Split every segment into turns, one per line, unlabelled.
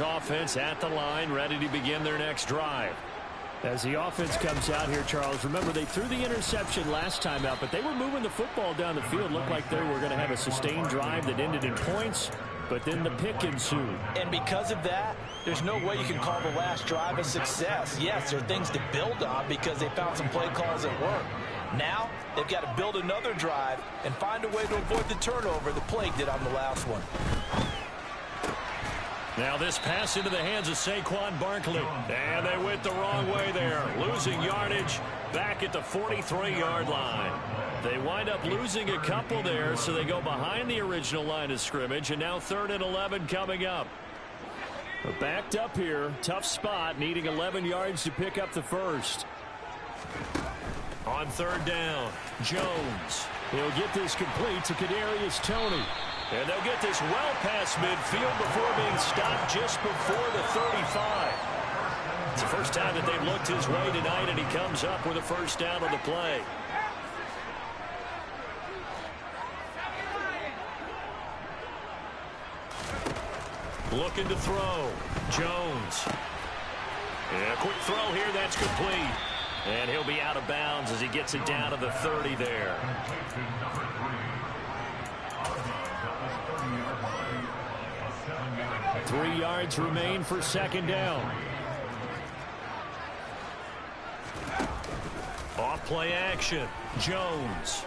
Offense at the line, ready to begin their next drive. As the offense comes out here, Charles, remember they threw the interception last time out, but they were moving the football down the field. Looked like they were going to have a sustained drive that ended in points, but then the pick ensued.
And because of that, there's no way you can call the last drive a success. Yes, there are things to build on because they found some play calls that work. Now, they've got to build another drive and find a way to avoid the turnover the Plague did on the last one.
Now this pass into the hands of Saquon Barkley. And they went the wrong way there. Losing yardage back at the 43-yard line. They wind up losing a couple there, so they go behind the original line of scrimmage. And now 3rd and 11 coming up. Backed up here. Tough spot, needing 11 yards to pick up the first. On 3rd down, Jones. He'll get this complete to Kadarius Toney. And they'll get this well past midfield before being stopped just before the 35. It's the first time that they've looked his way tonight, and he comes up with a first down on the play. Looking to throw. Jones. Yeah, quick throw here. That's complete. And he'll be out of bounds as he gets it down to the 30 there. Three yards remain for 2nd down. Off play action. Jones.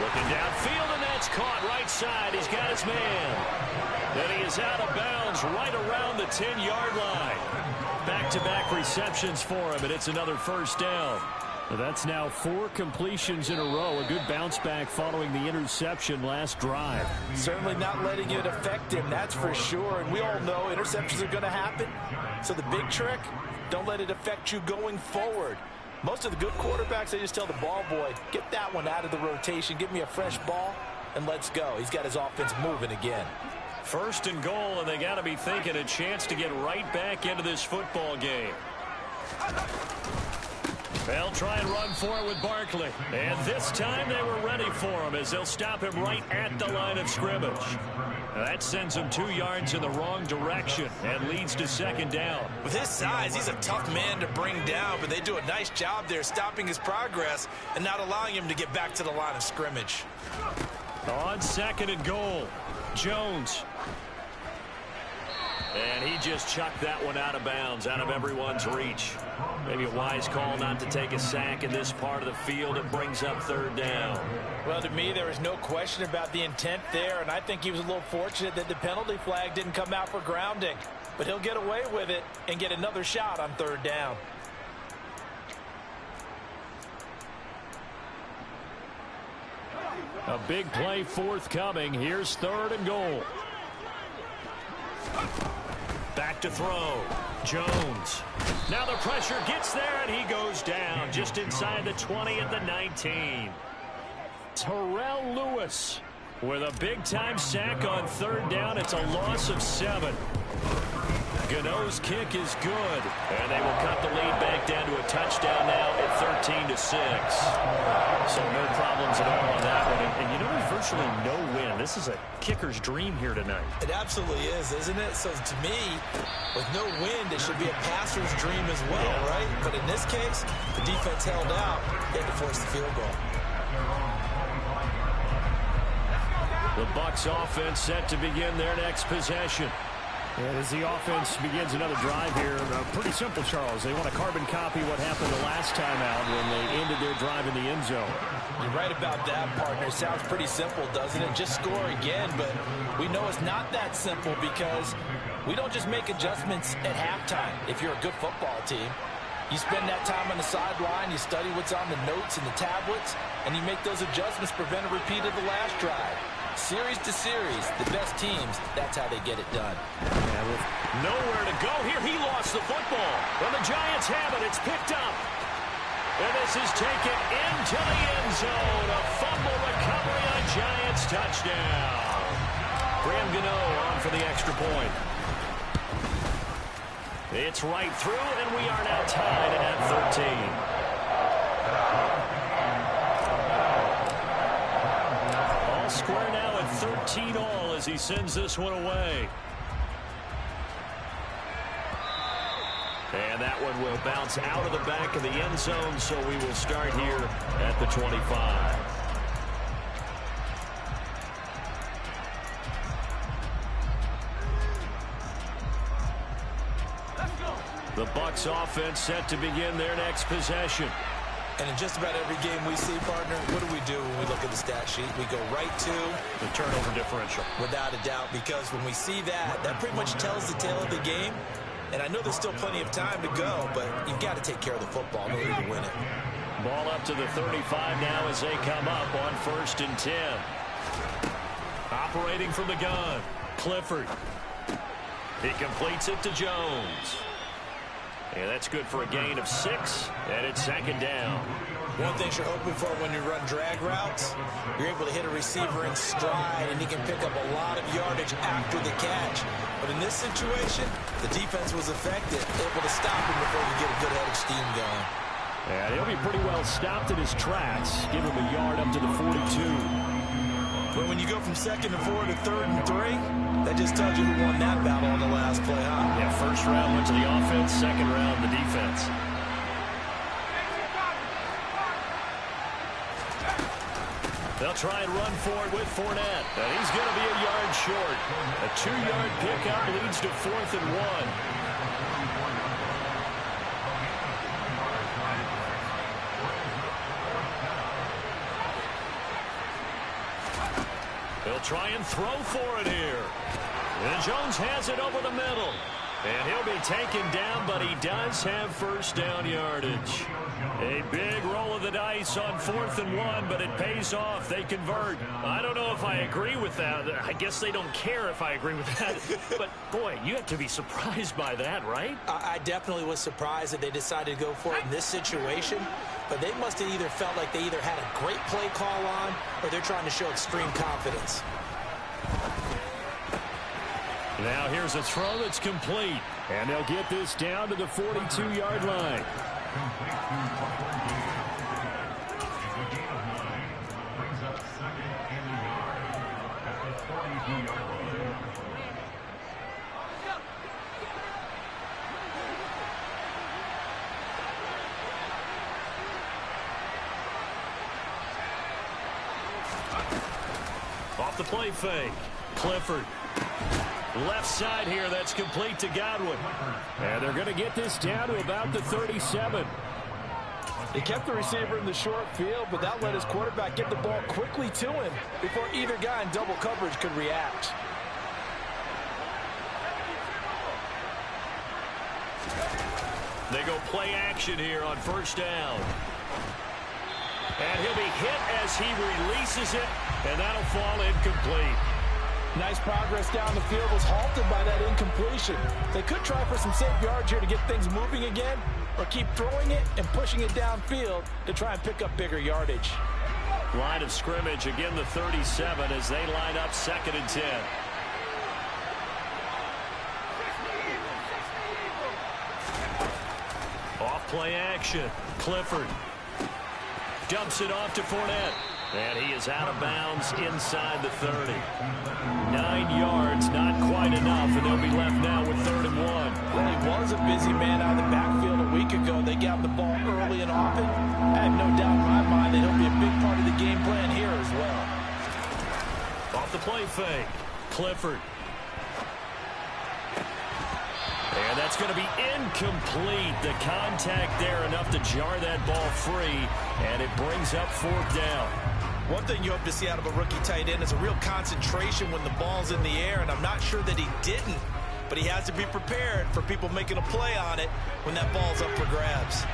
Looking downfield, and that's caught right side. He's got his man. And he is out of bounds right around the 10-yard line. Back-to-back receptions for him, and it's another first down. That's now 4 completions in a row. A good bounce back following the interception last drive.
Certainly not letting it affect him, that's for sure. And we all know interceptions are going to happen. So the big trick, don't let it affect you going forward. Most of the good quarterbacks, they just tell the ball boy, get that one out of the rotation, give me a fresh ball, and let's go. He's got his offense moving again.
1st and goal, and they got to be thinking a chance to get right back into this football game. They'll try and run for it with Barkley. And this time they were ready for him as they'll stop him right at the line of scrimmage. That sends him 2 yards in the wrong direction and leads to 2nd down.
With his size, he's a tough man to bring down, but they do a nice job there stopping his progress and not allowing him to get back to the line of scrimmage.
On 2nd and goal, Jones. And he just chucked that one out of bounds, out of everyone's reach. Maybe a wise call not to take a sack in this part of the field. It brings up 3rd down.
Well, to me, there was no question about the intent there, and I think he was a little fortunate that the penalty flag didn't come out for grounding. But he'll get away with it and get another shot on 3rd down.
A big play forthcoming. Here's 3rd and goal. Back to throw. Jones. Now the pressure gets there, and he goes down just inside the 20 at the 19. Terrell Lewis with a big-time sack on 3rd down. It's a loss of 7. Gano's kick is good, and they will cut the lead back down to a touchdown now at 13-6. So no problems at all on that one. And you know, there's virtually no win. This is a kicker's dream here tonight.
It absolutely is, isn't it? So to me, with no wind, it should be a passer's dream as well, right? But in this case, the defense held out. They had to force the field goal.
The Bucs offense set to begin their next possession. And as the offense begins another drive here, pretty simple, Charles. They want to carbon copy what happened the last time out when they ended their drive in the end zone.
You're right about that, partner. Sounds pretty simple, doesn't it? Just score again, but we know it's not that simple because we don't just make adjustments at halftime if you're a good football team. You spend that time on the sideline, you study what's on the notes and the tablets, and you make those adjustments to prevent a repeat of the last drive. Series to series, the best teams, that's how they get it done.
Yeah, with nowhere to go here, he lost the football. Well, the Giants have it. It's picked up. And this is taken into the end zone. A fumble recovery on Giants touchdown. Graham Gano on for the extra point. It's right through, and we are now tied at 13. all square now at 13 all as he sends this one away. And that one will bounce out of the back of the end zone, so we will start here at the 25. The Bucs offense set to begin their next possession.
And in just about every game we see, partner, what do when we look at the stat sheet? We go right to
the turnover differential.
Without a doubt, because when we see that, that pretty much tells the tale of the game. And I know there's still plenty of time to go, but you've got to take care of the football in order to win it.
Ball up to the 35 now as they come up on 1st and 10. Operating from the gun, Clifford. He completes it to Jones. And that's good for a gain of 6, and it's 2nd down.
One thing you're hoping for when you run drag routes, you're able to hit a receiver in stride, and he can pick up a lot of yardage after the catch. But in this situation, the defense was effective, able to stop him before he get a good head of steam going.
And he'll be pretty well stopped in his tracks. Give him a yard up to the 42.
But when you go from 2nd and 4 to 3rd and 3, that just tells you who won that battle on the last play, huh?
Yeah, 1st round went to the offense, 2nd round the defense. They'll try and run for it with Fournette. And he's going to be a yard short. A 2-yard pickup leads to 4th and 1. He'll try and throw for it here. And Jones has it over the middle. And he'll be taken down, but he does have 1st down yardage. A big roll of the dice on 4th and 1, but it pays off. They convert. I don't know if I agree with that. I guess they don't care if I agree with that. But, boy, you have to be surprised by that, right?
I definitely was surprised that they decided to go for it in this situation. But they must have either felt like they either had a great play call on or they're trying to show extreme confidence.
Now here's a throw that's complete. And they'll get this down to the 42-yard line. Off the play fake. Clifford. Left side here, that's complete to Godwin. And they're going to get this down to about the 37.
He kept the receiver in the short field, but that let his quarterback get the ball quickly to him before either guy in double coverage could react.
They go play action here on 1st down. And he'll be hit as he releases it, and that'll fall incomplete.
Nice progress down the field, was halted by that incompletion. They could try for some safe yards here to get things moving again, or keep throwing it and pushing it downfield to try and pick up bigger yardage.
Line of scrimmage, again the 37 as they line up 2nd and 10. Off play action. Clifford dumps it off to Fournette. And he is out of bounds inside the 30. 9 yards, not quite enough, and they'll be left now with 3rd and 1.
Well, he was a busy man out of the backfield a week ago. They got the ball early and often. I have no doubt in my mind that he'll be a big part of the game plan here as well.
Off the play fake. Clifford. And that's going to be incomplete. The contact there enough to jar that ball free, and it brings up 4th down.
One thing you hope to see out of a rookie tight end is a real concentration when the ball's in the air, and I'm not sure that he didn't, but he has to be prepared for people making a play on it when that ball's up for grabs.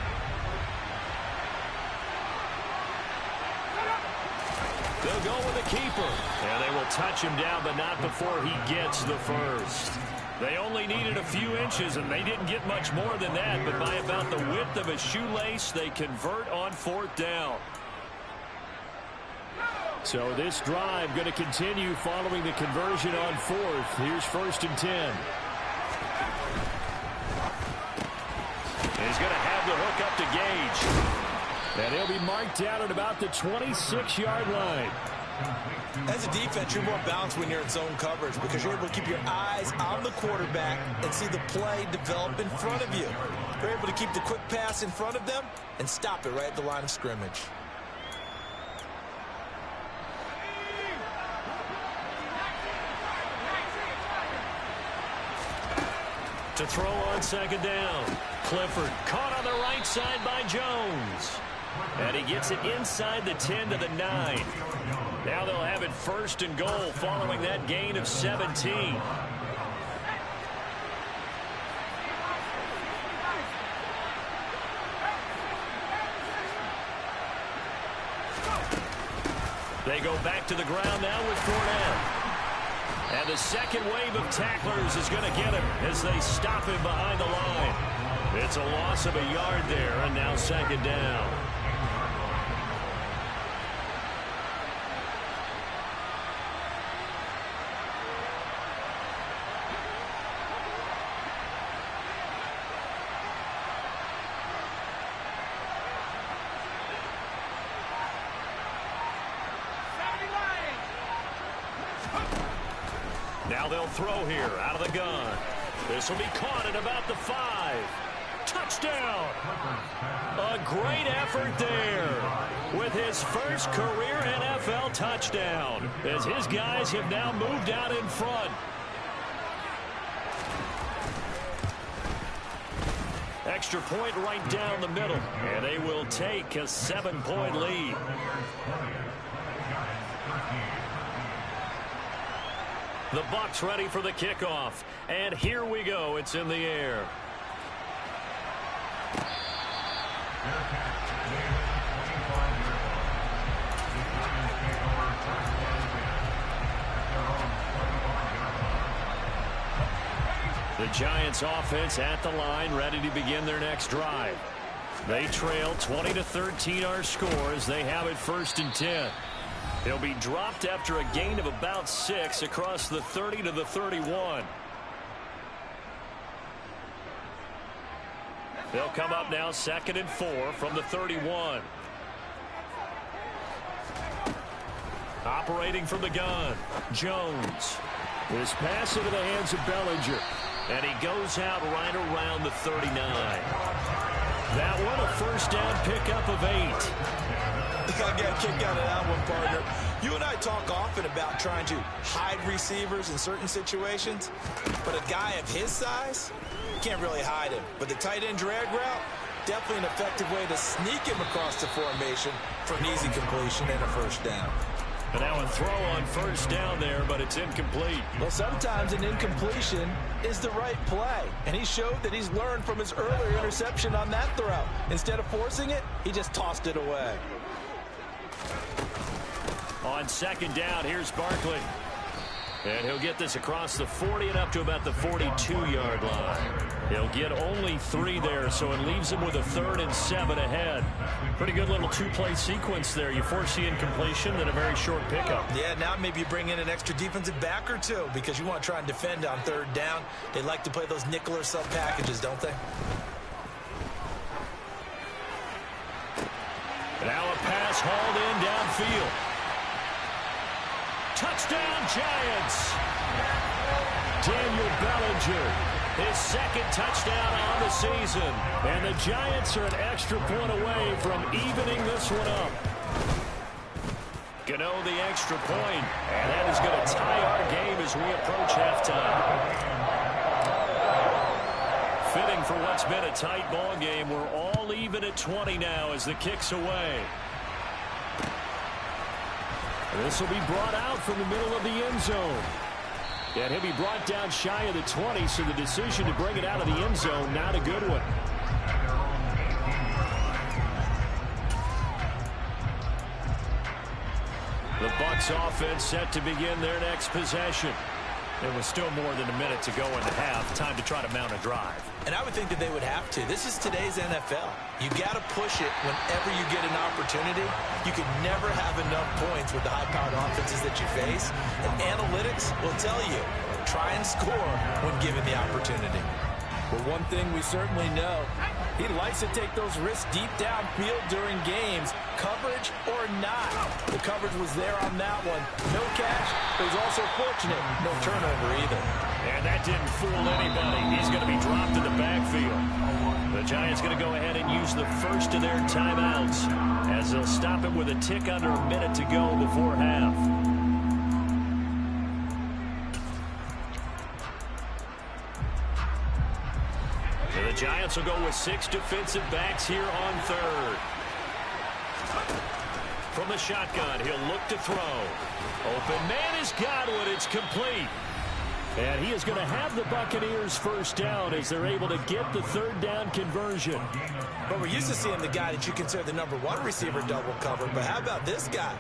They'll go with the keeper, and they will touch him down, but not before he gets the 1st. They only needed a few inches, and they didn't get much more than that, but by about the width of a shoelace, they convert on 4th down. So this drive going to continue following the conversion on 4th. Here's 1st and 10. And he's going to have the hook up to Gage. And he'll be marked down at about the 26-yard line.
As a defense, you're more balanced when you're in zone coverage because you're able to keep your eyes on the quarterback and see the play develop in front of you. You're able to keep the quick pass in front of them and stop it right at the line of scrimmage.
To throw on second down. Clifford caught on the right side by Jones. And he gets it inside the 10 to the 9. Now they'll have it first and goal following that gain of 17. They go back to the ground now with Fournette. And the second wave of tacklers is going to get him as they stop him behind the line. It's a loss of a yard there, and now second down. Now they'll throw here out of the gun. This will be caught at about the 5. Touchdown! A great effort there with his first career NFL touchdown as his guys have now moved out in front. Extra point right down the middle, and they will take a 7-point lead. The Bucs ready for the kickoff. And here we go. It's in the air. The Giants offense at the line, ready to begin their next drive. They trail 20-13 our score as they have it first and 10. They'll be dropped after a gain of about 6 across the 30 to the 31. They'll come up now 2nd and 4 from the 31. Operating from the gun, Jones. This pass into the hands of Bellinger. And he goes out right around the 39. That one a first down pickup of 8.
I got a kick out of that one, partner. You and I talk often about trying to hide receivers in certain situations, but a guy of his size, you can't really hide him. But the tight end drag route, definitely an effective way to sneak him across the formation for an easy completion and a first down.
And now a throw on first down there, but it's incomplete.
Well, sometimes an incompletion is the right play, and he showed that he's learned from his earlier interception on that throw. Instead of forcing it, he just tossed it away.
On second down, here's Barkley. And he'll get this across the 40 and up to about the 42-yard line. He'll get only 3 there, so it leaves him with a 3rd and 7 ahead. Pretty good little 2-play sequence there. You force the incompletion, then a very short pickup.
Yeah, now maybe you bring in an extra defensive back or 2 because you want to try and defend on 3rd down. They like to play those nickel or sub packages, don't they?
Now a pass hauled in downfield. Touchdown, Giants! Daniel Bellinger, his 2nd touchdown on the season. And the Giants are an extra point away from evening this one up. Gano the extra point, and that is going to tie our game as we approach halftime. Fitting for what's been a tight ball game. We're all even at 20 now as the kick's away. This will be brought out from the middle of the end zone. And he'll be brought down shy of the 20, so the decision to bring it out of the end zone, not a good one. The Bucs offense set to begin their next possession. There was still more than a minute to go in the half. Time to try to mount a drive.
And I would think that they would have to. This is today's NFL. You got to push it whenever you get an opportunity. You can never have enough points with the high-powered offenses that you face. And analytics will tell you, try and score when given the opportunity. But one thing we certainly know, he likes to take those risks deep downfield during games, coverage or not. The coverage was there on that one. No catch, but he's also fortunate. No turnover either.
And that didn't fool anybody. He's going to be dropped in the backfield. The Giants going to go ahead and use the first of their timeouts as they'll stop it with a tick under a minute to go before half. And the Giants will go with 6 defensive backs here on third. From the shotgun, he'll look to throw. Open man is Godwin. It's complete. And he is going to have the Buccaneers first down as they're able to get the third down conversion.
But we're used to seeing the guy that you consider the #1 receiver double covered. But how about this guy?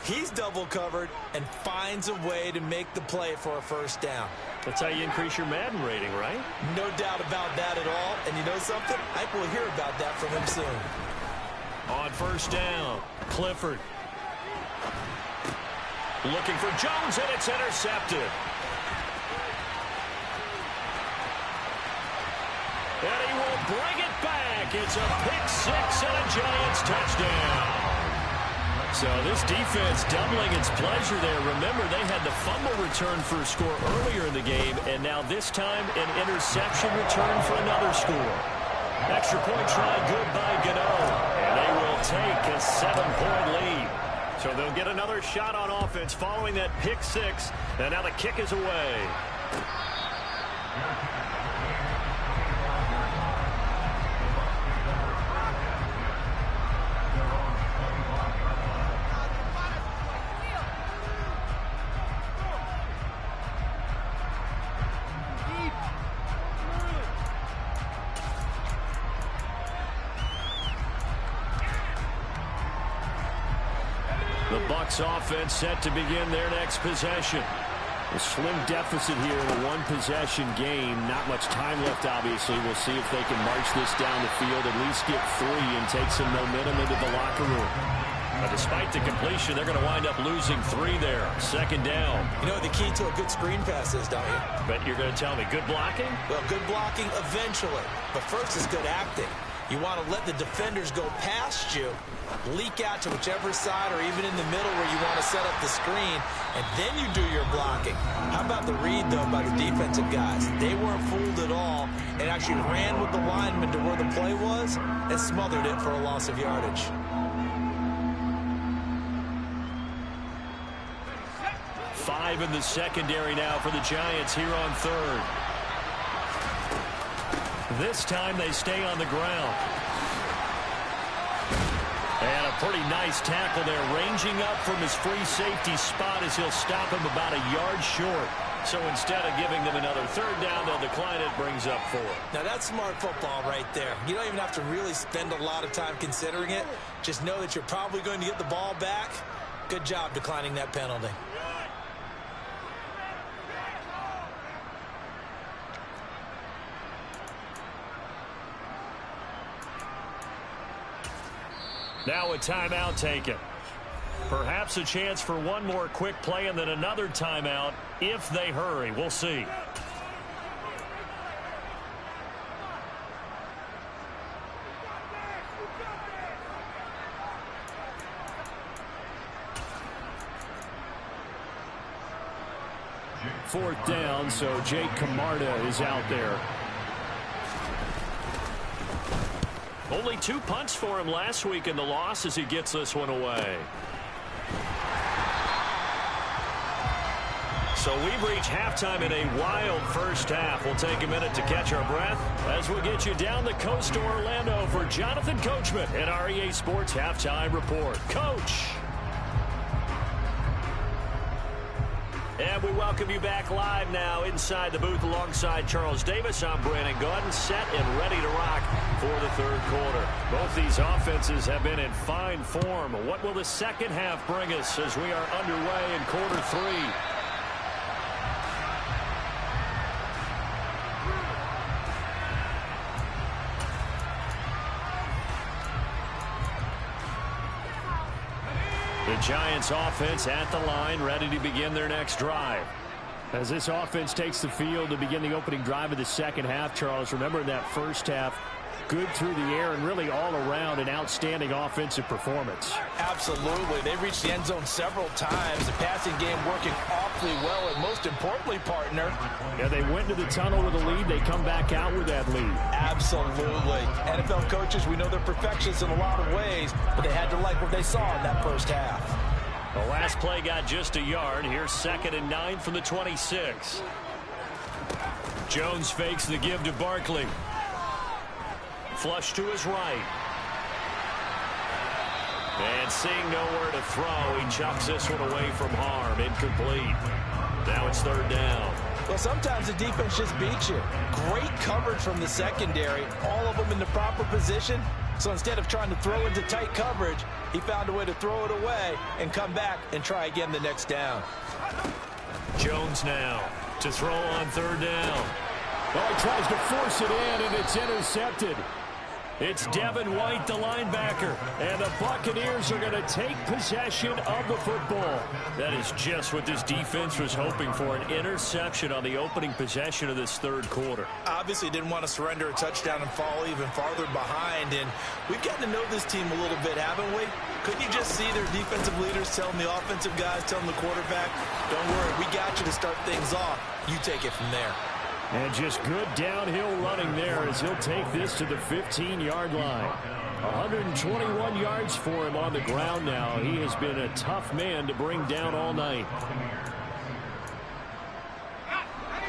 He's double covered and finds a way to make the play for a first down.
That's how you increase your Madden rating, right?
No doubt about that at all. And you know something? I think we'll hear about that from him soon.
On first down, Clifford. Looking for Jones, and it's intercepted. And he will bring it back. It's a pick-6 and a Giants touchdown. So this defense doubling its pleasure there. Remember, they had the fumble return for a score earlier in the game, and now this time an interception return for another score. Extra point try good by Gano, and they will take a 7-point lead. So they'll get another shot on offense following that pick-6, and now the kick is away. The Bucs offense set to begin their next possession. A slim deficit here in a one-possession game. Not much time left, obviously. We'll see if they can march this down the field, at least get 3 and take some momentum into the locker room. But despite the completion, they're going to wind up losing 3 there. Second down.
You know what the key to a good screen pass is, don't you?
But you're going to tell me, good blocking?
Well, good blocking eventually. But first is good acting. You want to let the defenders go past you, leak out to whichever side or even in the middle where you want to set up the screen, and then you do your blocking. How about the read, though, by the defensive guys? They weren't fooled at all and actually ran with the lineman to where the play was and smothered it for a loss of yardage.
Five in the secondary now for the Giants here on third. This time they stay on the ground. And a pretty nice tackle there, ranging up from his free safety spot as he'll stop him about a yard short. So instead of giving them another third down, they'll decline it, brings up 4.
Now that's smart football right there. You don't even have to really spend a lot of time considering it. Just know that you're probably going to get the ball back. Good job declining that penalty.
Now a timeout taken. Perhaps a chance for one more quick play and then another timeout if they hurry. We'll see. Fourth down, so Jake Camarda is out there. Only 2 punts for him last week in the loss as he gets this one away. So we've reached halftime in a wild first half. We'll take a minute to catch our breath as we get you down the coast to Orlando for Jonathan Coachman and our EA Sports Halftime Report. Coach. And we welcome you back live now inside the booth alongside Charles Davis. I'm Brandon Gaudin, set and ready to rock for the third quarter. Both these offenses have been in fine form. What will the second half bring us as we are underway in quarter 3? The Giants offense at the line, ready to begin their next drive. As this offense takes the field to begin the opening drive of the second half, Charles, remember in that first half, good through the air and really all around an outstanding offensive performance.
Absolutely. They reached the end zone several times. The passing game working awfully well, and most importantly, partner.
Yeah, they went to the tunnel with a lead. They come back out with that lead.
Absolutely. NFL coaches, we know they're perfectionists in a lot of ways, but they had to like what they saw in that first half.
The last play got just a yard. Here's 2nd and 9 from the 26. Jones fakes the give to Barkley. Flush to his right. And seeing nowhere to throw, he chucks this one away from harm. Incomplete. Now it's 3rd down.
Well, sometimes the defense just beats you. Great coverage from the secondary. All of them in the proper position. So instead of trying to throw into tight coverage, he found a way to throw it away and come back and try again the next down.
Jones now to throw on 3rd down. Oh, he tries to force it in, and it's intercepted. It's Devin White, the linebacker, and the Buccaneers are going to take possession of the football. That is just what this defense was hoping for, an interception on the opening possession of this 3rd quarter.
Obviously didn't want to surrender a touchdown and fall even farther behind, and we've gotten to know this team a little bit, haven't we? Couldn't you just see their defensive leaders telling the offensive guys, telling the quarterback, don't worry, we got you to start things off. You take it from there.
And just good downhill running there as he'll take this to the 15-yard line. 121 yards for him on the ground now. He has been a tough man to bring down all night.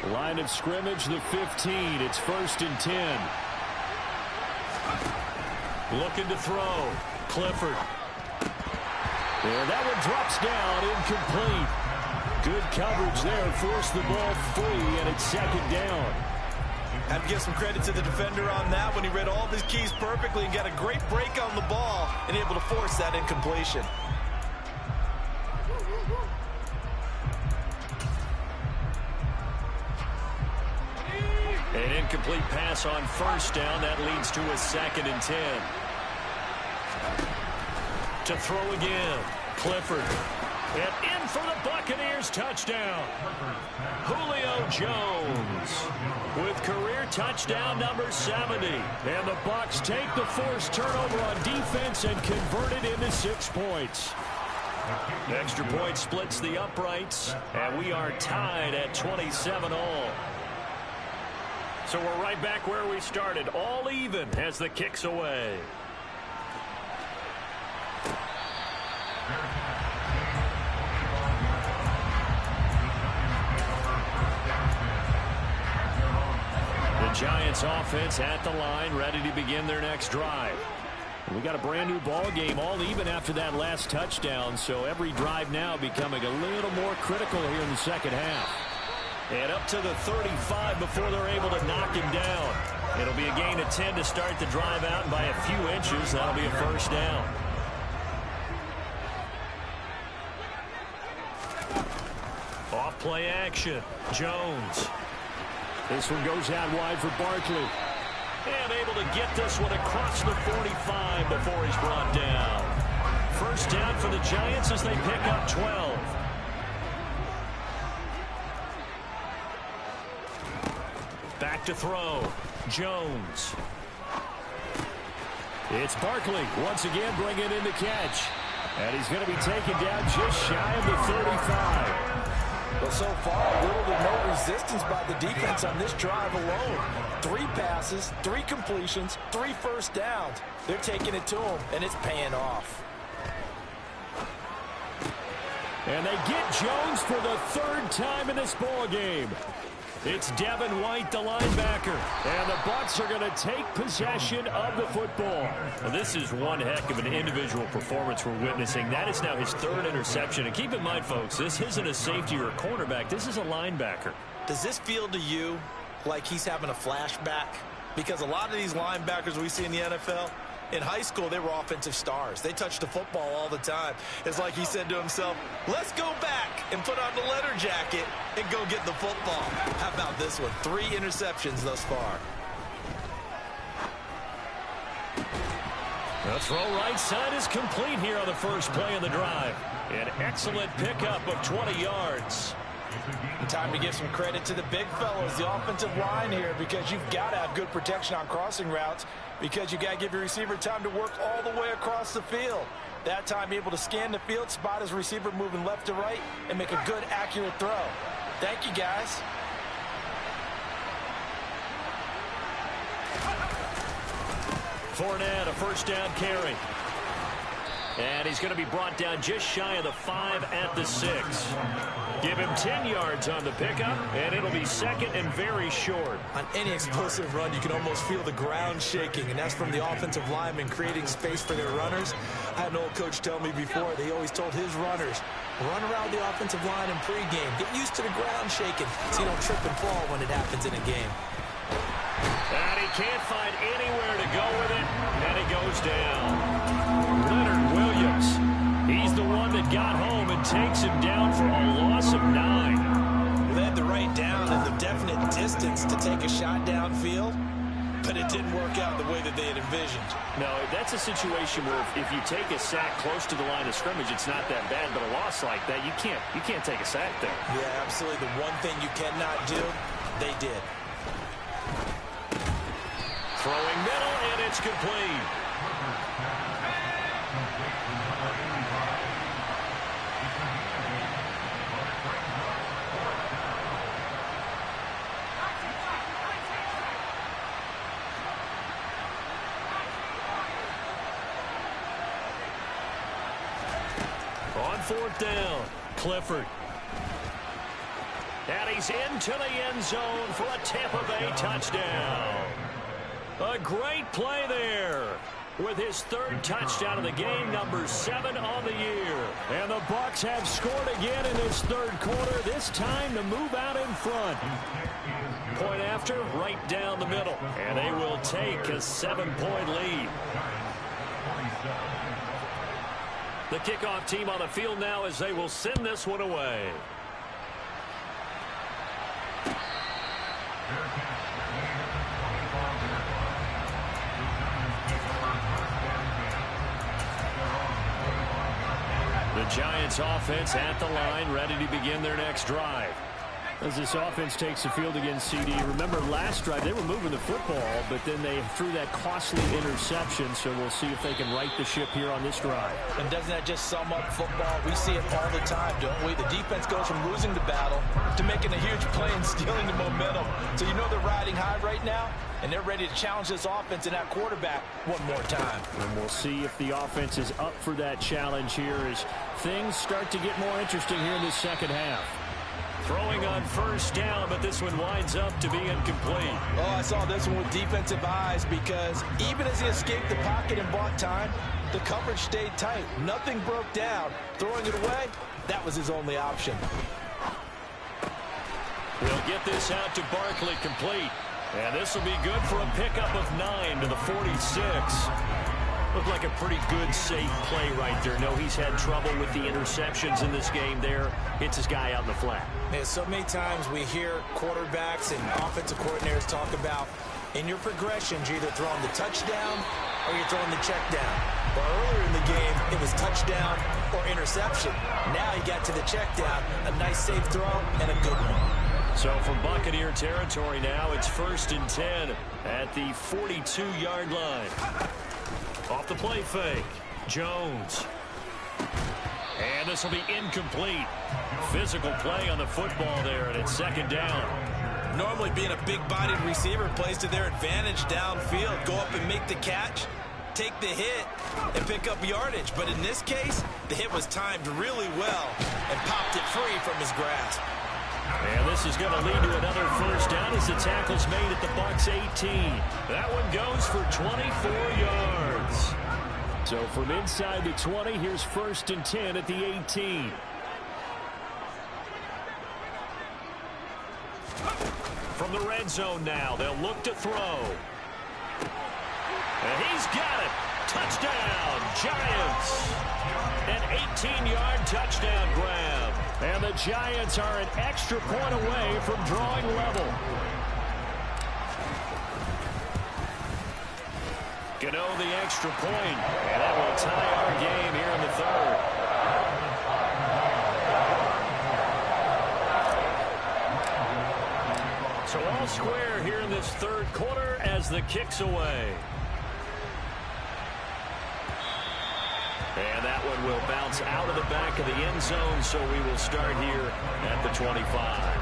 Line of scrimmage, the 15. It's 1st and 10. Looking to throw. Clifford. And that one drops down, incomplete. Good coverage there, forced the ball free, and it's 2nd down.
I have to give some credit to the defender on that when he read all of his keys perfectly and got a great break on the ball and able to force that incompletion.
An incomplete pass on 1st down. That leads to a 2nd and 10. To throw again. Clifford. And in for the Buccaneers touchdown. Julio Jones with career touchdown number 70. And the Bucs take the forced turnover on defense and convert it into 6 points. Extra point splits the uprights, and we are tied at 27 all. So we're right back where we started, all even as the kick's away. The Giants offense at the line, ready to begin their next drive. We got a brand new ball game, all even after that last touchdown, so every drive now becoming a little more critical here in the second half. And up to the 35 before they're able to knock him down. It'll be a gain of 10 to start the drive out, and by a few inches, that'll be a 1st down. Off play action. Jones. This one goes out wide for Barkley. And able to get this one across the 45 before he's brought down. 1st down for the Giants as they pick up 12. Back to throw. Jones. It's Barkley once again bringing in the catch. And he's going to be taken down just shy of the 35.
Well, so far, little to no resistance by the defense on this drive alone. 3 passes, 3 completions, 3 1st downs. They're taking it to him, and it's paying off.
And they get Jones for the 3rd time in this ball game. It's Devin White, the linebacker, and the Bucs are going to take possession of the football. Well, this is one heck of an individual performance we're witnessing. That is now his 3rd interception. And keep in mind, folks, this isn't a safety or a cornerback. This is a linebacker.
Does this feel to you like he's having a flashback? Because a lot of these linebackers we see in the NFL, in high school, they were offensive stars. They touched the football all the time. It's like he said to himself, let's go back and put on the leather jacket and go get the football. How about this one? 3 interceptions thus far.
The throw right side is complete here on the first play of the drive. An excellent pickup of 20 yards.
And time to give some credit to the big fellows, the offensive line here, because you've got to have good protection on crossing routes, because you got to give your receiver time to work all the way across the field. That time, able to scan the field, spot his receiver moving left to right, and make a good, accurate throw. Thank you, guys.
Fournette, a first down carry. And he's going to be brought down just shy of the 5 at the 6. Give him 10 yards on the pickup, and it'll be second and very short.
On any explosive run, you can almost feel the ground shaking, and that's from the offensive linemen creating space for their runners. I had an old coach tell me before, they always told his runners, run around the offensive line in pregame. Get used to the ground shaking so you don't trip and fall when it happens in a game.
And he can't find anywhere to go with it, and he goes down. Leonard Williams, he's the one that got home and takes him down for a loss of 9.
Well, they had the right down and the definite distance to take a shot downfield, but it didn't work out the way that they had envisioned.
No, that's a situation where if you take a sack close to the line of scrimmage, it's not that bad, but a loss like that, you can't take a sack there.
Yeah, absolutely. The one thing you cannot do, they did.
Throwing middle, and it's complete. On fourth down, Clifford. And he's into the end zone for a Tampa Bay touchdown. A great play there with his third touchdown of the game, number 7 on the year. And the Bucs have scored again in this third quarter, this time to move out in front. Point after, right down the middle. And they will take a 7-point lead. The kickoff team on the field now as they will send this one away. The Giants offense at the line, ready to begin their next drive. As this offense takes the field against CD, remember last drive they were moving the football, but then they threw that costly interception, so we'll see if they can right the ship here on this drive.
And doesn't that just sum up football? We see it all the time, don't we? The defense goes from losing the battle to making a huge play and stealing the momentum. So you know they're riding high right now, and they're ready to challenge this offense and that quarterback one more time.
And we'll see if the offense is up for that challenge here as things start to get more interesting here in the second half. Throwing on first down, but this one winds up to be incomplete.
Oh, I saw this one with defensive eyes because even as he escaped the pocket and bought time, the coverage stayed tight. Nothing broke down. Throwing it away, that was his only option.
We'll get this out to Barkley, complete. And this will be good for a pickup of 9 to the 46. Looked like a pretty good, safe play right there. No, he's had trouble with the interceptions in this game there. Hits his guy out in the flat.
Man, so many times we hear quarterbacks and offensive coordinators talk about in your progressions, you're either throwing the touchdown or you're throwing the check down. But earlier in the game, it was touchdown or interception. Now he got to the check down, a nice safe throw, and a good one.
So from Buccaneer territory now, it's 1st and 10 at the 42-yard line. Off the play fake, Jones. And this will be incomplete. Physical play on the football there, and it's 2nd down.
Normally being a big-bodied receiver plays to their advantage downfield. Go up and make the catch, take the hit, and pick up yardage. But in this case, the hit was timed really well and popped it free from his grasp.
And this is going to lead to another first down as the tackle's made at the Bucs 18. That one goes for 24 yards. So from inside the 20, here's 1st and 10 at the 18. From the red zone now, they'll look to throw. And he's got it. Touchdown, Giants. An 18-yard touchdown grab. And the Giants are an extra point away from drawing level. Gano the extra point, and that will tie our game here in the third. So all square here in this third quarter as the kick's away. And that one will bounce out of the back of the end zone, so we will start here at the 25.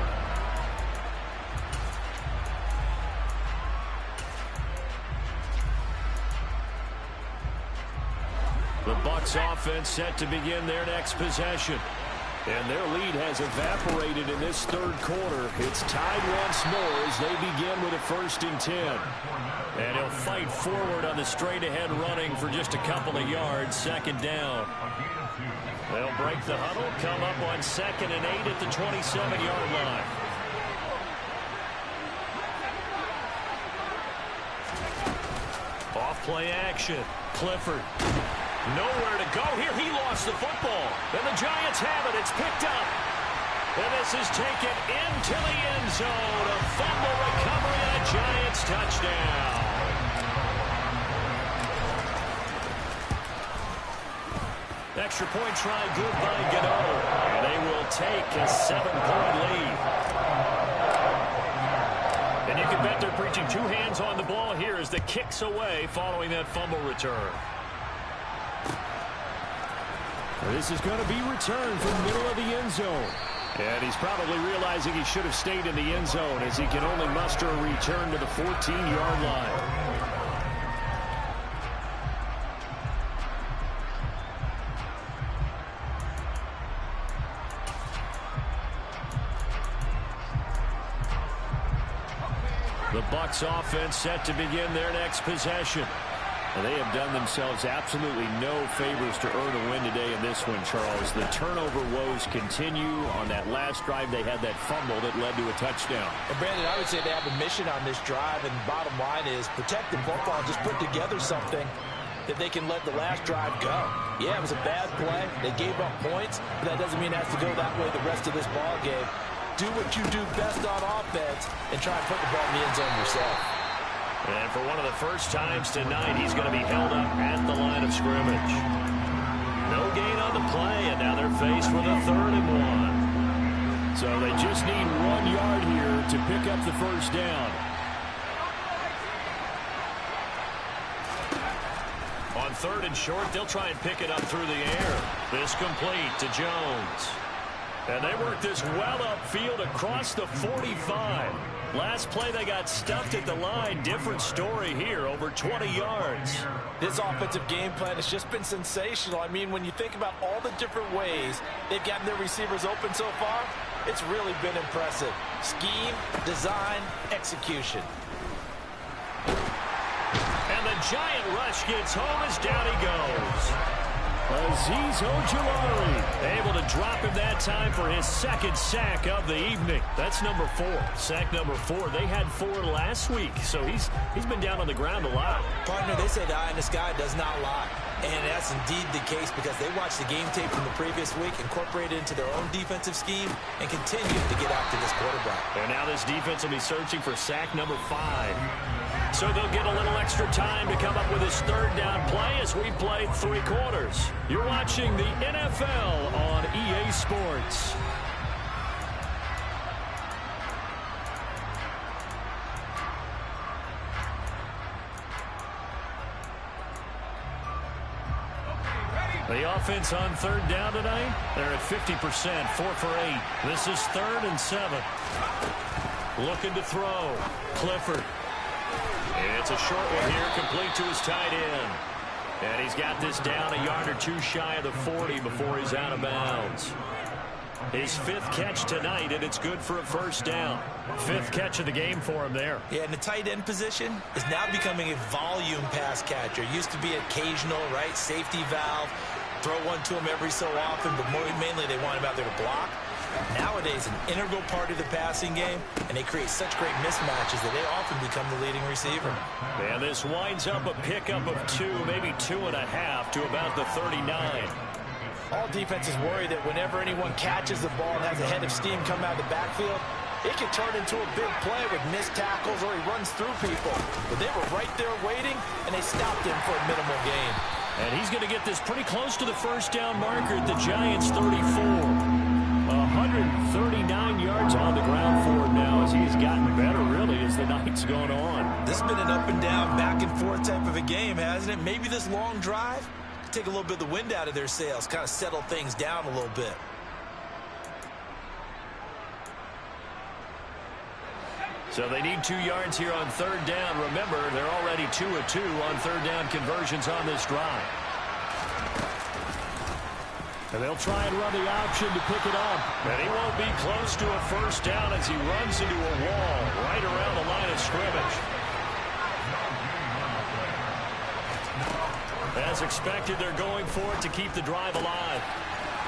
The Bucs offense set to begin their next possession. And their lead has evaporated in this third quarter. It's tied once more as they begin with a 1st and 10. And he'll fight forward on the straight-ahead running for just a couple of yards. 2nd down. They'll break the huddle, come up on 2nd and 8 at the 27-yard line. Off-play action. Clifford. Nowhere to go here. He lost the football. And the Giants have it. It's picked up. And this is taken into the end zone. A fumble recovery and a Giants touchdown. Extra point try good by Gano. And they will take a 7-point lead. And you can bet they're preaching 2 hands on the ball here as the kick's away following that fumble return. This is going to be returned from the middle of the end zone. And he's probably realizing he should have stayed in the end zone as he can only muster a return to the 14-yard line. The Bucs offense set to begin their next possession. And they have done themselves absolutely no favors to earn a win today in this one, Charles. The turnover woes continue. On that last drive, they had that fumble that led to a touchdown.
And Brandon, I would say they have a mission on this drive, and the bottom line is protect the football, just put together something that they can let the last drive go. Yeah, it was a bad play. They gave up points, but that doesn't mean it has to go that way the rest of this ball game. Do what you do best on offense and try and put the ball in the end zone yourself.
And for one of the first times tonight, he's going to be held up at the line of scrimmage. No gain on the play, and now they're faced with a 3rd and 1. So they just need 1 yard here to pick up the 1st down. On 3rd and short, they'll try and pick it up through the air. This complete to Jones. And they work this well upfield across the 45. Last play, they got stuffed at the line. Different story here, over 20 yards.
This offensive game plan has just been sensational. I mean, when you think about all the different ways they've gotten their receivers open so far, it's really been impressive. Scheme, design, execution.
And the Giant rush gets home as down he goes. Azeez Ojulari able to drop him that time for his 2nd sack of the evening. That's number 4. Sack number 4. They had 4 last week, so he's been down on the ground a lot.
Partner, they say the eye in the sky does not lie. And that's indeed the case because they watched the game tape from the previous week, incorporated it into their own defensive scheme, and continue to get after this quarterback.
And now this defense will be searching for sack number 5. So they'll get a little extra time to come up with his 3rd down play as we played 3 quarters. You're watching the NFL on EA Sports. The offense on 3rd down tonight, they're at 50%, 4 for 8. This is 3rd and 7. Looking to throw. Clifford. It's a short one here, complete to his tight end. And he's got this down a yard or 2 shy of the 40 before he's out of bounds. His 5th catch tonight, and it's good for a 1st down. 5th catch of the game for him there.
Yeah, and the tight end position is now becoming a volume pass catcher. Used to be occasional, right? Safety valve. Throw one to him every so often, but mainly they want him out there to block. Nowadays, an integral part of the passing game, and they create such great mismatches that they often become the leading receiver.
And this winds up a pickup of 2, maybe 2.5 to about the 39.
All defenses worry that whenever anyone catches the ball and has a head of steam come out of the backfield, it can turn into a big play with missed tackles or he runs through people. But they were right there waiting, and they stopped him for a minimal gain.
And he's going to get this pretty close to the 1st down marker at the Giants' 34. 139 yards on the ground for him now as he has gotten better the night's gone on.
This has been an up and down, back and forth type of a game, hasn't it? Maybe this long drive take a little bit of the wind out of their sails, kind of settle things down a little bit.
So they need 2 yards here on third down. Remember, they're already 2 of 2 on third down conversions on this drive. And they'll try and run the option to pick it up. And he won't be close to a first down as he runs into a wall right around the line of scrimmage. As expected, they're going for it to keep the drive alive.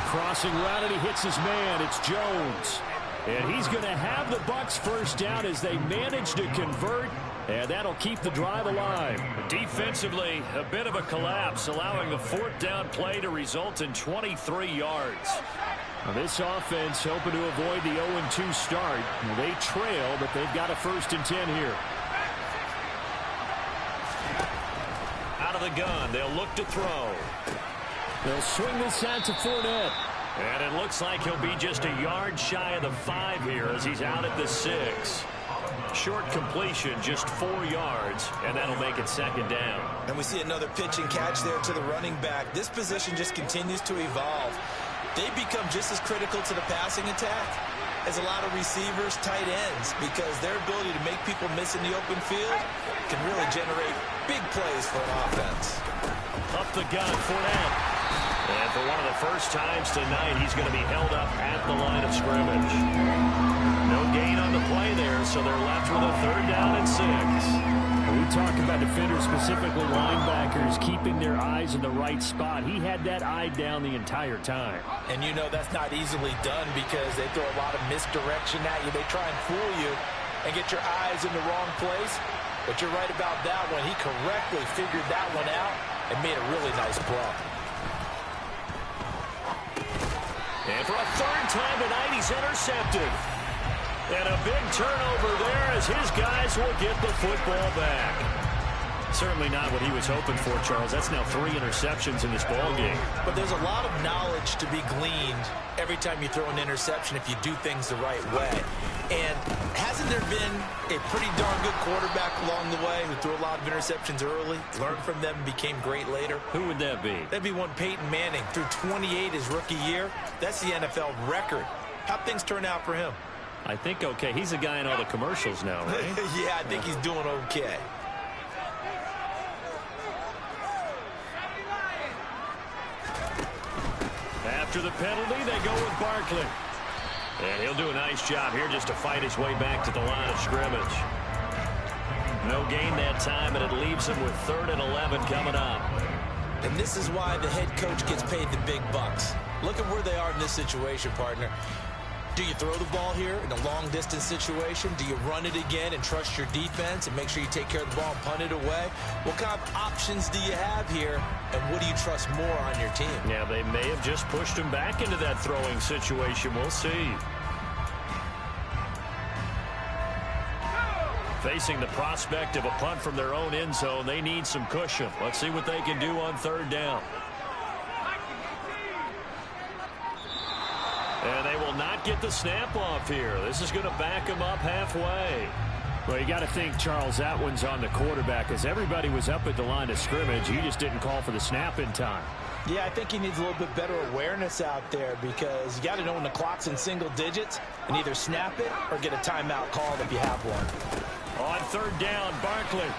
Crossing route, and he hits his man. It's Jones. And he's going to have the Bucs first down as they manage to convert. And that'll keep the drive alive. Defensively, a bit of a collapse, allowing the fourth down play to result in 23 yards. Now this offense hoping to avoid the 0-2 start. They trail, but they've got a 1st and 10 here. Out of the gun, they'll look to throw. They'll swing this out to Fournette. And it looks like he'll be just a yard shy of the 5 here as he's out at the 6. Short completion, just 4 yards, and that'll make it 2nd down.
And we see another pitch and catch there to the running back. This position just continues to evolve. They become just as critical to the passing attack as a lot of receivers, tight ends, because their ability to make people miss in the open field can really generate big plays for an offense.
Up the gun, Fournette. And for one of the first times tonight, he's going to be held up at the line of scrimmage. No gain on the play there, so they're left with a 3rd down and 6. We talk about defenders, specifically linebackers, keeping their eyes in the right spot. He had that eye down the entire time.
And you know that's not easily done because they throw a lot of misdirection at you. They try and fool you and get your eyes in the wrong place. But you're right about that one. He correctly figured that one out and made a really nice play.
And for a 3rd time tonight, he's intercepted. And a big turnover there as his guys will get the football back. Certainly not what he was hoping for, Charles. That's now 3 interceptions in this ball game.
But there's a lot of knowledge to be gleaned every time you throw an interception if you do things the right way. And hasn't there been a pretty darn good quarterback along the way who threw a lot of interceptions early, learned from them, and became great later?
Who would that be?
That'd be one Peyton Manning. Threw 28 his rookie year. That's the NFL record. How'd things turn out for him?
I think okay. He's a guy in all the commercials now, right?
Yeah, I think he's doing okay.
After the penalty, they go with Barkley. And he'll do a nice job here just to fight his way back to the line of scrimmage. No gain that time, and it leaves him with 3rd and 11 coming up.
And this is why the head coach gets paid the big bucks. Look at where they are in this situation, partner. Do you throw the ball here in a long-distance situation? Do you run it again and trust your defense and make sure you take care of the ball and punt it away? What kind of options do you have here, and what do you trust more on your team?
Yeah, they may have just pushed him back into that throwing situation. We'll see. Facing the prospect of a punt from their own end zone, they need some cushion. Let's see what they can do on 3rd down. And they will not get the snap off here. This is going to back them up halfway. Well, you got to think, Charles, that one's on the quarterback as everybody was up at the line of scrimmage. He just didn't call for the snap in time.
Yeah, I think he needs a little bit better awareness out there because you got to know when the clock's in single digits and either snap it or get a timeout called if you have one.
On 3rd down, Barkley.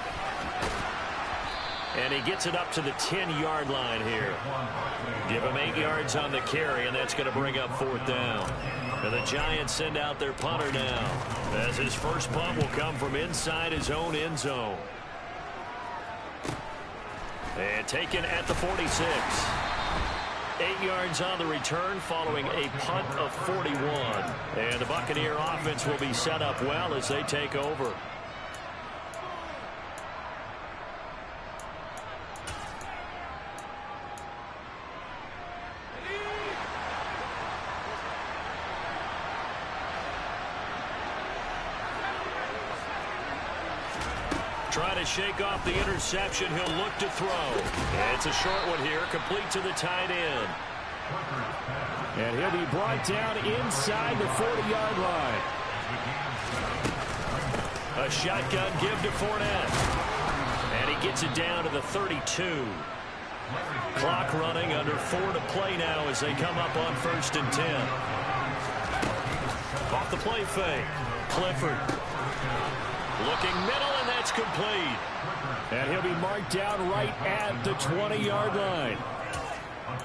And he gets it up to the 10-yard line here. Give him 8 yards on the carry, and that's going to bring up 4th down. And the Giants send out their punter now, as his first punt will come from inside his own end zone. And taken at the 46. 8 yards on the return following a punt of 41. And the Buccaneer offense will be set up well as they take over. Try to shake off the interception. He'll look to throw. And it's a short one here, complete to the tight end. And he'll be brought down inside the 40-yard line. A shotgun give to Fournette. And he gets it down to the 32. Clock running, under 4 to play now as they come up on 1st and 10. Off the play fake. Clifford. Looking middle, and that's complete. And he'll be marked down right at the 20-yard line.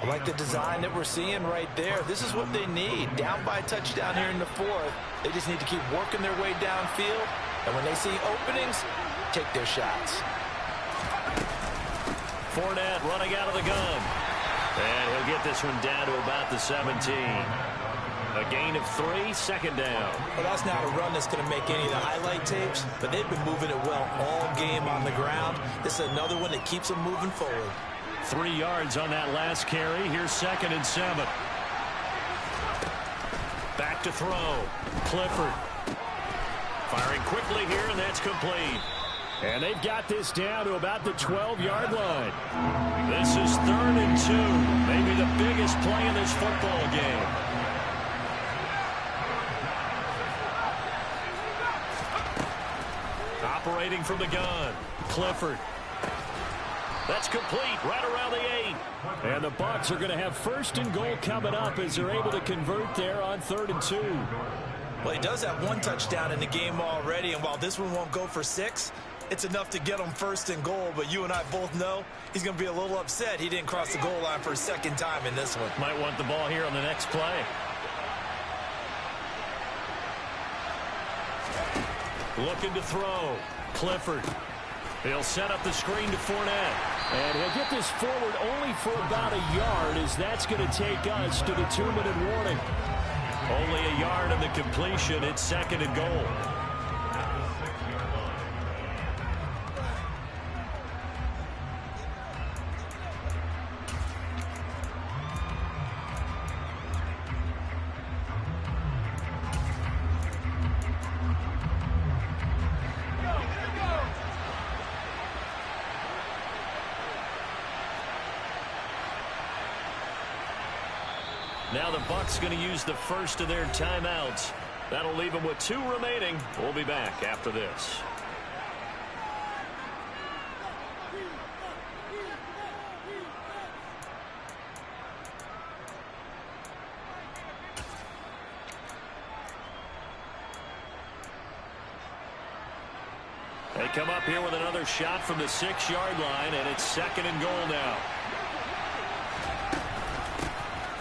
I like the design that we're seeing right there. This is what they need. Down by a touchdown here in the 4th. They just need to keep working their way downfield. And when they see openings, take their shots.
Fournette running out of the gun. And he'll get this one down to about the 17. A gain of 3, 2nd down.
Well, that's not a run that's going to make any of the highlight tapes, but they've been moving it well all game on the ground. This is another one that keeps them moving forward.
3 yards on that last carry. Here's 2nd and 7. Back to throw. Clifford. Firing quickly here, and that's complete. And they've got this down to about the 12-yard line. This is 3rd and 2. Maybe the biggest play in this football game. Operating from the gun. Clifford. That's complete right around the 8. And the Bucs are going to have 1st and goal coming up as they're able to convert there on 3rd and 2.
Well, he does have 1 touchdown in the game already, and while this one won't go for 6, it's enough to get him 1st and goal. But you and I both know he's going to be a little upset he didn't cross the goal line for a 2nd time in this one.
Might want the ball here on the next play. Looking to throw. Clifford. He'll set up the screen to Fournette. And he'll get this forward only for about a yard, as that's going to take us to the 2-minute warning. Only a yard on the completion. It's 2nd and goal. Now the Bucs going to use the first of their timeouts. That'll leave them with 2 remaining. We'll be back after this. They come up here with another shot from the 6-yard line, and it's 2nd and goal now.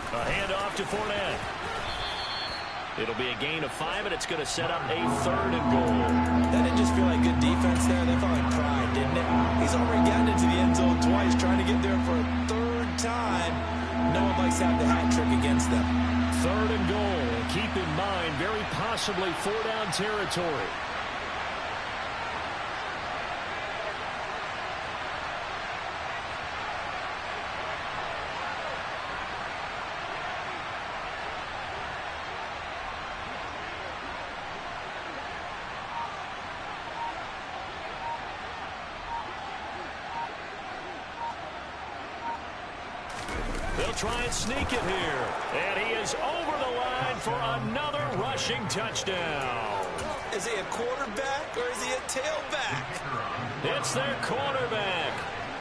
A handoff to Fournette. It'll be a gain of 5, and it's going to set up a 3rd and goal.
That didn't just feel like good defense there. That felt like pride, didn't it? He's already gotten into the end zone twice, trying to get there for a 3rd time. No one likes to have the hat trick against them.
3rd and goal. Keep in mind, very possibly 4-down territory. They'll try and sneak it here. And he is over the line for another rushing touchdown.
Is he a quarterback or is he a tailback?
It's their quarterback.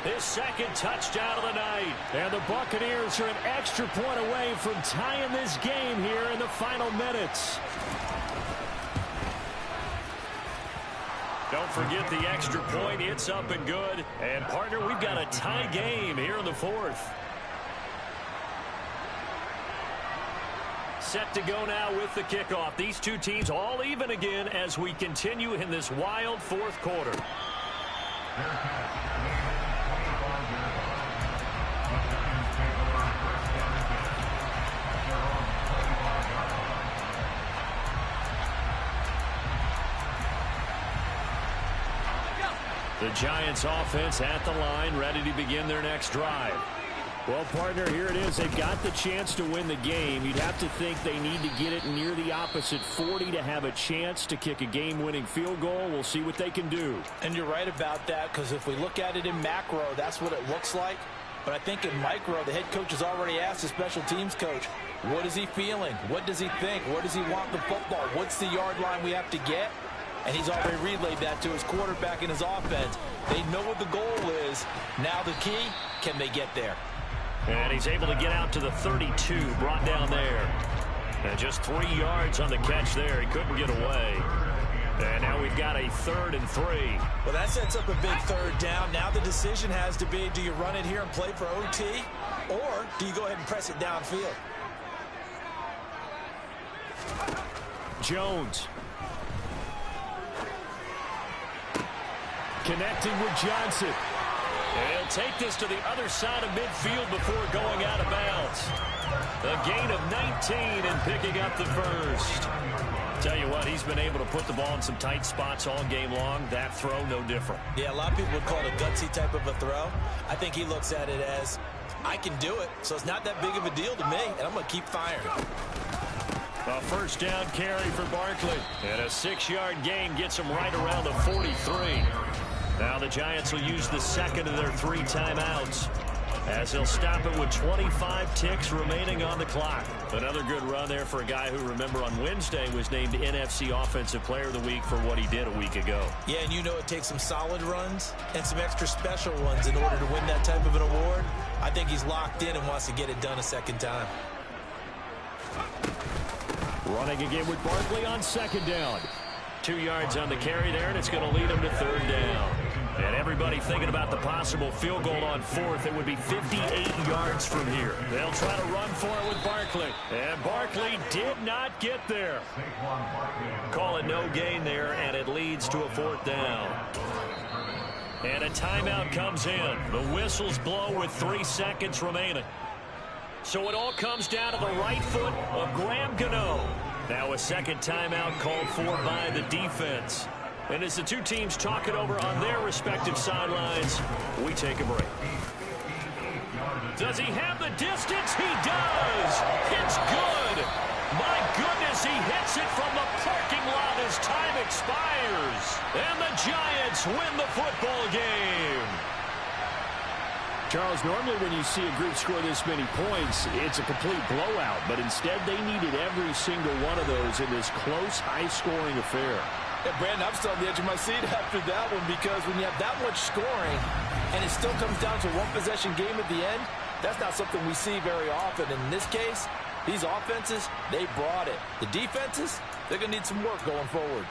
His 2nd touchdown of the night. And the Buccaneers are an extra point away from tying this game here in the final minutes. Don't forget the extra point. It's up and good. And, partner, we've got a tie game here in the 4th. Set to go now with the kickoff. These two teams all even again as we continue in this wild 4th quarter. The Giants offense at the line, ready to begin their next drive. Well, partner, here it is. They've got the chance to win the game. You'd have to think they need to get it near the opposite 40 to have a chance to kick a game-winning field goal. We'll see what they can do.
And you're right about that, because if we look at it in macro, that's what it looks like. But I think in micro, the head coach has already asked the special teams coach, what is he feeling? What does he think? Where does he want the football? What's the yard line we have to get? and he's already relayed that to his quarterback and his offense. They know what the goal is. Now the key, can they get there?
And he's able to get out to the 32, brought down there. And just 3 yards on the catch there. He couldn't get away. And now we've got a 3rd and 3.
Well, that sets up a big 3rd down. Now the decision has to be, do you run it here and play for OT, or do you go ahead and press it downfield?
Jones. Connecting with Johnson. And he'll take this to the other side of midfield before going out of bounds. A gain of 19 and picking up the first. Tell you what, he's been able to put the ball in some tight spots all game long. That throw, no different. Yeah, a lot of people would call it a gutsy type of a throw. I think he looks at it as, I can do it, so it's not that big of a deal to me, and I'm going to keep firing. A first down carry for Barkley. And a 6-yard gain gets him right around the 43. Now the Giants will use the second of their 3 timeouts, as they'll stop it with 25 ticks remaining on the clock. Another good run there for a guy who, remember, on Wednesday was named NFC Offensive Player of the Week for what he did a week ago. Yeah, and you know it takes some solid runs and some extra special ones in order to win that type of an award. I think he's locked in and wants to get it done a second time. Running again with Barkley on 2nd down. 2 yards on the carry there, and it's going to lead him to 3rd down. And everybody thinking about the possible field goal on 4th. It would be 58 yards from here. They'll try to run for it with Barkley. And Barkley did not get there. Call it no gain there, and it leads to a 4th down. And a timeout comes in. The whistles blow with 3 seconds remaining. So it all comes down to the right foot of Graham Gano. Now a second timeout called for by the defense. And as the two teams talk it over on their respective sidelines, we take a break. Does he have the distance? He does. It's good. My goodness, he hits it from the parking lot as time expires. And the Giants win the football game.
Charles, normally when you see a group score this many points, it's a complete blowout. But instead, they needed every single one of those in this close, high-scoring affair.
Yeah, Brandon, I'm still on the edge of my seat after that one, because when you have that much scoring and it still comes down to a one-possession game at the end, that's not something we see very often. In this case, these offenses, they brought it. The defenses, they're going to need some work going forward.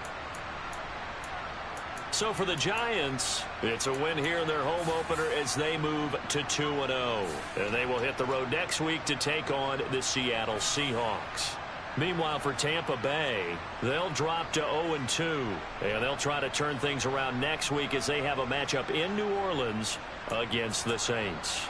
So for the Giants, it's a win here in their home opener as they move to 2-0. And they will hit the road next week to take on the Seattle Seahawks. Meanwhile, for Tampa Bay, they'll drop to 0-2. And they'll try to turn things around next week as they have a matchup in New Orleans against the Saints.